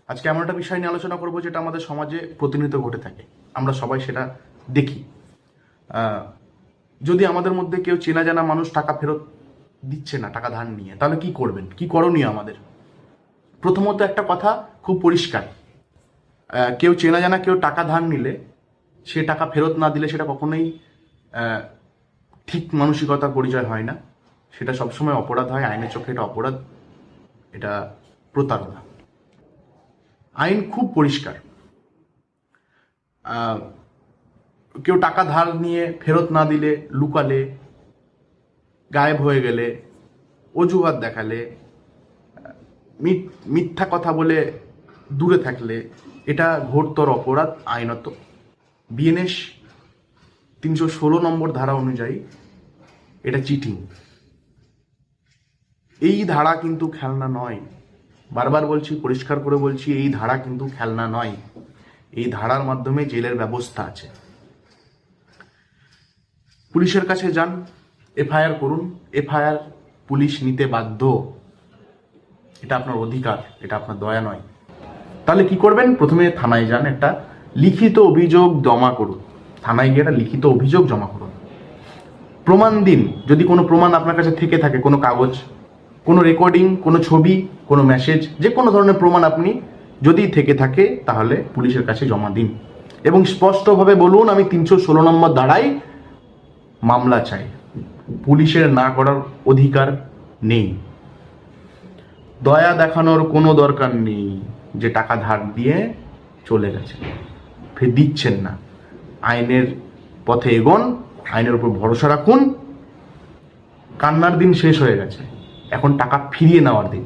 আজকে এমন একটা বিষয় নিয়ে আলোচনা করবো যেটা আমাদের সমাজে প্রতিনিয়ত ঘটে থাকে, আমরা সবাই সেটা দেখি। যদি আমাদের মধ্যে কেউ চেনা জানা মানুষ টাকা ফেরত দিচ্ছে না টাকা ধার নিয়ে, তাহলে কি করবেন, কি করণীয় আমাদের? প্রথমত একটা কথা খুব পরিষ্কার, কেউ চেনা জানা কেউ টাকা ধার নিলে সে টাকা ফেরত না দিলে সেটা কখনোই ঠিক মানসিকতার পরিচয় হয় না, সেটা সবসময় অপরাধ হয়, আইনের চোখে এটা অপরাধ, এটা প্রতারণা। আইন খুব পরিষ্কার, কেউ টাকা ধার নিয়ে ফেরত না দিলে, লুকালে, গায়েব হয়ে গেলে, অজুহাত দেখালে, মিথ্যা কথা বলে দূরে থাকলে, এটা ঘোরতর অপরাধ আইনত। বিএনএস 316 নম্বর ধারা অনুযায়ী এটা চিটিং। এই ধারা কিন্তু খেলনা নয়, বারবার বলছি, পরিষ্কার করে বলছি, এই ধারা কিন্তু খেলনা নয়। এই ধারার মাধ্যমে জেলের ব্যবস্থা আছে। পুলিশের কাছে যান, এফআইআর করুন, এফআইআর পুলিশ নিতে বাধ্য, এটা আপনার অধিকার, এটা আপনার দয়া নয়। তাহলে কি করবেন? প্রথমে থানায় যান, একটা লিখিত অভিযোগ জমা করুন। থানায় গিয়ে একটা লিখিত অভিযোগ জমা করুন, প্রমাণ দিন। যদি কোনো প্রমাণ আপনার কাছে থেকে থাকে, কোনো কাগজ, কোনো রেকর্ডিং, কোনো ছবি, কোনো মেসেজ, যে কোনো ধরনের প্রমাণ আপনি যদি থেকে থাকে, তাহলে পুলিশের কাছে জমা দিন এবং স্পষ্টভাবে বলুন, আমি 316 নম্বর ধারায় মামলা চাই। পুলিশের না করার অধিকার নেই। দয়া দেখানোর কোনো দরকার নেই যে টাকা ধার দিয়ে চলে গেছে, ফের দিচ্ছেন না। আইনের পথে এগোন, আইনের উপর ভরসা রাখুন। কান্নার দিন শেষ হয়ে গেছে, এখন টাকা ফিরিয়ে নেওয়ার দিন।